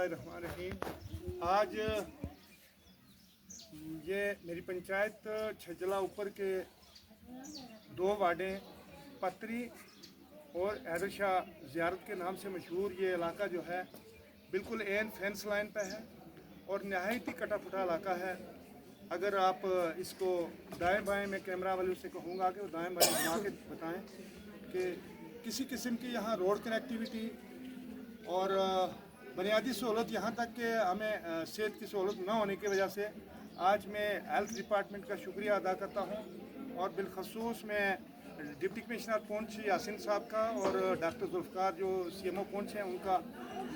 बिस्मिल्लाहिर्रहमानिर्रहीम। आज ये मेरी पंचायत छजला ऊपर के दो वार्डें पत्री और हैदर शाह ज़ियारत के नाम से मशहूर ये इलाका जो है बिल्कुल एन फेंस लाइन पे है और नहायत ही कटा फुटा इलाका है। अगर आप इसको दाएं बाएं में कैमरा वालों से कहूँगा कि वो दाएं बाएं घुमा के बताएं कि किसी किस्म की यहाँ रोड कनेक्टिविटी और बुनियादी सहूलत यहाँ तक कि हमें सेहत की सहूलत न होने की वजह से आज मैं हेल्थ डिपार्टमेंट का शुक्रिया अदा करता हूँ और बिलखसूस मैं डिप्टी कमिश्नर पुंछ यासिन साहब का और डॉक्टर जुल्फ़कार जो सीएमओ पुंछ हैं उनका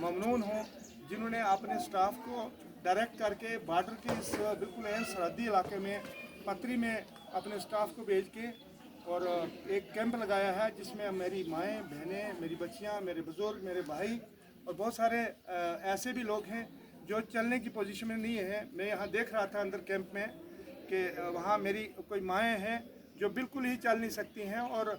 ममनून हूँ, जिन्होंने अपने स्टाफ को डायरेक्ट करके बॉर्डर के इस बिल्कुल एन सरहदी इलाके में पत्री में अपने स्टाफ को भेज के और एक कैंप लगाया है जिसमें मेरी माएँ बहनें, मेरी बच्चियाँ, मेरे बुज़ुर्ग, मेरे भाई और बहुत सारे ऐसे भी लोग हैं जो चलने की पोजीशन में नहीं है। मैं यहाँ देख रहा था अंदर कैंप में कि वहाँ मेरी कोई माएँ हैं जो बिल्कुल ही चल नहीं सकती हैं और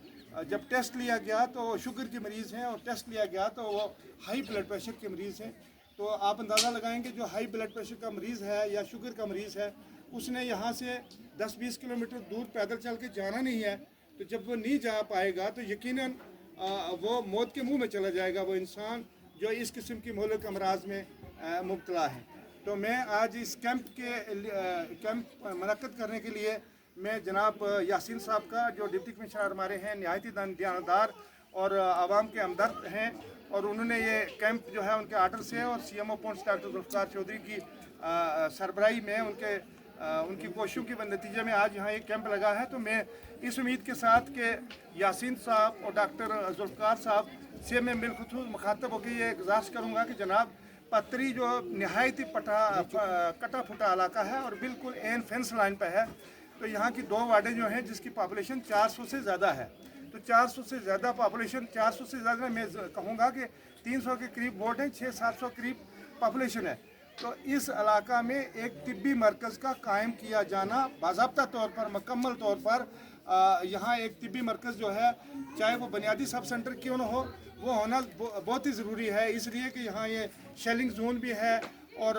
जब टेस्ट लिया गया तो वो शुगर के मरीज़ हैं और टेस्ट लिया गया तो वो हाई ब्लड प्रेशर के मरीज़ हैं। तो आप अंदाज़ा लगाएंगे जो हाई ब्लड प्रेशर का मरीज़ है या शुगर का मरीज़ है उसने यहाँ से 10-20 किलोमीटर दूर पैदल चल के जाना नहीं है, तो जब वो नहीं जा पाएगा तो यकीनन वो मौत के मुँह में चला जाएगा वो इंसान जो इस किस्म की मोहलिक अमराज में मुब्तला है। तो मैं आज इस कैंप मुनक्कद करने के लिए मैं जनाब यासीन साहब का जो डिप्टी कमिश्नर हमारे हैं नहायत दयानतदार और आवाम के हमदर्द हैं और उन्होंने ये कैंप जो है उनके आर्डर से और सीएमओ पुंछ डॉक्टर जुल्फ़कार चौधरी की सरबराही में उनकी कोशिशों के नतीजे में आज यहाँ एक कैंप लगा है। तो मैं इस उम्मीद के साथ कि यासीन साहब और डॉक्टर जुल्फ़कार साहब से मैं बिलखुसूस मुखातब होकर ये गुजारिश करूँगा कि जनाब पत्री जो नहायत ही कटा फुटा इलाका है और बिल्कुल एन फेंस लाइन पर है, तो यहाँ की दो वार्डें जो हैं जिसकी पॉपुलेशन 400 से ज़्यादा है, तो 400 से ज़्यादा पॉपुलेशन 400 से ज़्यादा मैं कहूँगा कि 300 के करीब वोट हैं, 600-700 करीब पॉपुलेशन है। तो इस इलाका में एक तिब्बी मरकज़ का कायम किया जाना बाज़ाब्ता तौर पर मुकम्मल तौर पर यहाँ एक तिब्बी मरकज़ जो है चाहे वो बुनियादी सब सेंटर क्यों न हो वो होना बहुत ही ज़रूरी है, इसलिए कि यहाँ ये शेलिंग जोन भी है और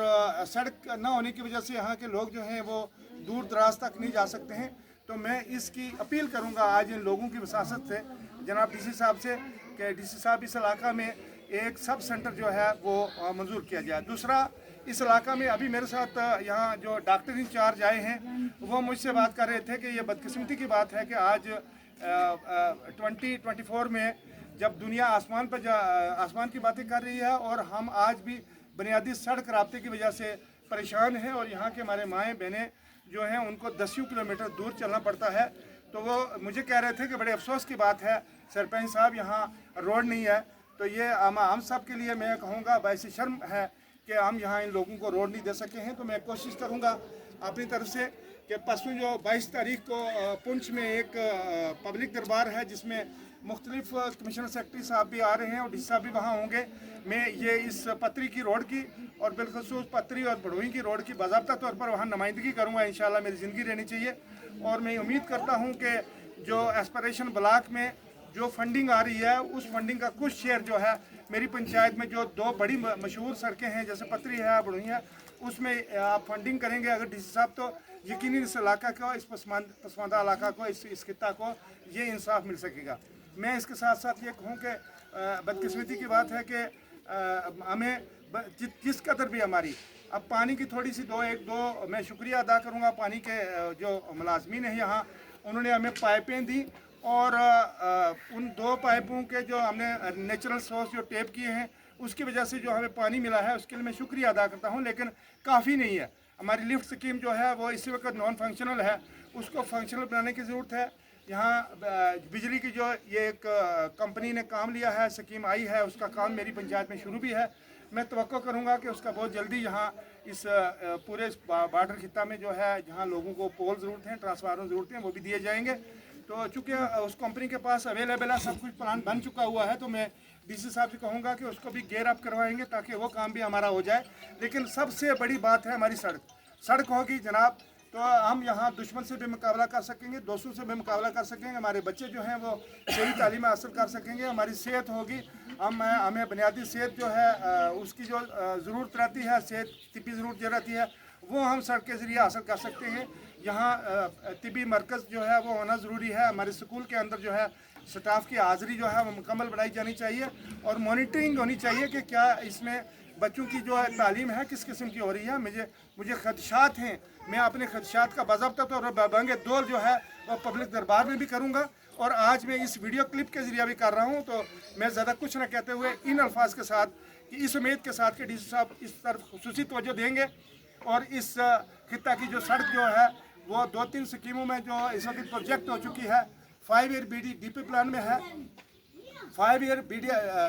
सड़क ना होने की वजह से यहाँ के लोग जो हैं वो दूर दराज तक नहीं जा सकते हैं। तो मैं इसकी अपील करूँगा आज इन लोगों की वसासत से जनाब डीसी साहब से कि डीसी साहब इस इलाका में एक सब सेंटर जो है वो मंजूर किया जाए। दूसरा, इस इलाका में अभी मेरे साथ यहाँ जो डॉक्टर इंचार्ज आए हैं वो मुझसे बात कर रहे थे कि ये बदकिस्मती की बात है कि आज 2024 में जब दुनिया आसमान की बातें कर रही है और हम आज भी बुनियादी सड़क राब्ते की वजह से परेशान हैं और यहाँ के हमारे माएँ बहनें जो हैं उनको 10 किलोमीटर दूर चलना पड़ता है। तो वो मुझे कह रहे थे कि बड़े अफसोस की बात है सरपंच साहब यहाँ रोड नहीं है, तो ये हम सब के लिए मैं कहूँगा बाइस शर्म है कि हम यहाँ इन लोगों को रोड नहीं दे सके हैं। तो मैं कोशिश करूँगा अपनी तरफ से कि परसों जो 22 तारीख को पुंछ में एक पब्लिक दरबार है जिसमें मुख्तलिफ कमिश्नर सेक्रेटरी साहब भी आ रहे हैं और डी साहब भी वहाँ होंगे, मैं ये इस पत्री की रोड की और बिलखसूस पत्री और भड़ोई की रोड की बाज़ाब्ता तौर पर वहाँ नुमाइंदगी करूँगा। इंशाल्लाह मेरी ज़िंदगी रहनी चाहिए और मैं उम्मीद करता हूँ कि जो एस्पिरेशन ब्लॉक में जो फंडिंग आ रही है उस फंडिंग का कुछ शेयर जो है मेरी पंचायत में जो दो बड़ी मशहूर सड़कें हैं जैसे पत्री है, भड़ोई है, उसमें आप फंडिंग करेंगे अगर डीसी साहब तो यकीनी इस इलाका को, इस पसमानदा इलाका को, इस खित्ता को ये इंसाफ मिल सकेगा। मैं इसके साथ साथ ये कहूँ कि बदकिस्मती की बात है कि हमें जिस कदर भी हमारी अब पानी की थोड़ी सी मैं शुक्रिया अदा करूँगा पानी के जो मुलाजमीन हैं यहाँ, उन्होंने हमें पाइपें दी और उन 2 पाइपों के जो हमने नेचुरल सोर्स जो टेप किए हैं उसकी वजह से जो हमें पानी मिला है उसके लिए मैं शुक्रिया अदा करता हूँ, लेकिन काफ़ी नहीं है। हमारी लिफ्ट स्कीम जो है वो इसी वक्त नॉन फंक्शनल है, उसको फंक्शनल बनाने की ज़रूरत है। यहाँ बिजली की जो ये एक कंपनी ने काम लिया है, स्कीम आई है, उसका काम मेरी पंचायत में शुरू भी है। मैं तवक्को करूँगा कि उसका बहुत जल्दी यहाँ इस पूरे बॉर्डर खित्ता में जो है जहाँ लोगों को पोल ज़रूरत हैं, ट्रांसफार्मर ज़रूरत हैं, वो भी दिए जाएंगे। तो चूँकि उस कंपनी के पास अवेलेबल है, सब कुछ प्लान बन चुका हुआ है, तो मैं डीसी साहब से कहूँगा कि उसको भी गेयर अप करवाएंगे ताकि वो काम भी हमारा हो जाए। लेकिन सबसे बड़ी बात है हमारी सड़क होगी जनाब, तो हम यहाँ दुश्मन से भी मुकाबला कर सकेंगे, दोस्तों से भी मुकाबला कर सकेंगे, हमारे बच्चे जो हैं वो सही तालीम हासिल कर सकेंगे, हमारी सेहत होगी, हमें बुनियादी सेहत जो है उसकी जो ज़रूरत रहती है, सेहत तिब्बी ज़रूरत जो रहती है वो हम सड़क के ज़रिए हासिल कर सकते हैं। यहाँ तिब्बी मरकज़ जो है वो होना ज़रूरी है। हमारे स्कूल के अंदर जो है स्टाफ की हाज़िरी जो है वो मुकम्मल बनाई जानी चाहिए और मॉनिटरिंग होनी चाहिए कि क्या इसमें बच्चों की जो है तालीम है किस किस्म की हो रही है। मुझे खदशात हैं, मैं अपने खदशात का बाज़ाब्ता तौर पर बांगे दौर जो है वो पब्लिक दरबार में भी करूँगा और आज मैं इस वीडियो क्लिप के ज़रिए भी कर रहा हूँ। तो मैं ज़्यादा कुछ न कहते हुए इन अल्फाज के साथ कि इस उम्मीद के साथ कि DC साहब इस तरफ खुसूसी तवज्जो देंगे और इस खित्ता की जो सड़क जो है वो 2-3 स्कीमों में जो इस वक्त प्रोजेक्ट हो चुकी है, 5 ईयर BDP प्लान में है, 5 ईयर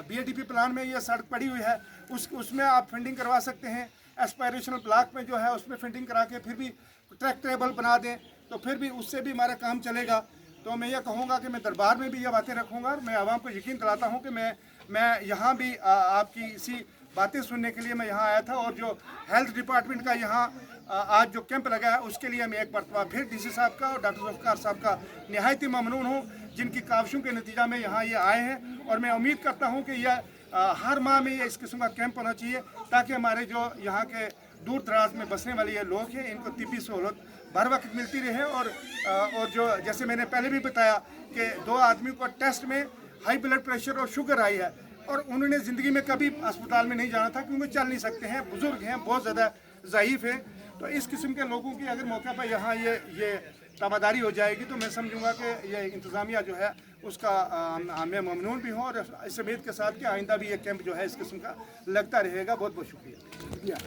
BADP प्लान में ये सड़क पड़ी हुई है, उसमें आप फंडिंग करवा सकते हैं। एस्पायरेशनल ब्लॉक में जो है उसमें फंडिंग करा के फिर भी ट्रैक्टेबल बना दें तो फिर भी उससे भी हमारा काम चलेगा। तो मैं ये कहूँगा कि मैं दरबार में भी ये बातें रखूँगा और मैं आवाम को यकीन दिलाता हूँ कि मैं यहाँ भी आपकी इसी बातें सुनने के लिए मैं यहाँ आया था और जो हेल्थ डिपार्टमेंट का यहाँ आज जो कैंप लगा है उसके लिए मैं एक मरतबा फिर DC साहब का और डॉक्टर ज़ुल्फ़िकार साहब का निहायत ही ममनून हूँ जिनकी काविशों के नतीजा में यहाँ ये आए हैं। और मैं उम्मीद करता हूँ कि यह हर माह में ये इस किस्म का कैंप होना चाहिए ताकि हमारे जो यहाँ के दूर दराज में बसने वाले ये लोग हैं इनको तिब्बी सहूलत बर वक्त मिलती रहे। और जो जैसे मैंने पहले भी बताया कि 2 आदमी को टेस्ट में हाई ब्लड प्रेशर और शुगर आई है और उन्होंने ज़िंदगी में कभी अस्पताल में नहीं जाना था क्योंकि चल नहीं सकते हैं, बुज़ुर्ग हैं, बहुत ज़्यादा ज़ईफ़ हैं। तो इस किस्म के लोगों की अगर मौके पर यहाँ ये ताबादारी हो जाएगी तो मैं समझूंगा कि ये इंतज़ामिया जो है उसका मैं ममनून भी हूँ और इस उम्मीद के साथ कि आइंदा भी ये कैंप जो है इस किस्म का लगता रहेगा। बहुत बहुत शुक्रिया।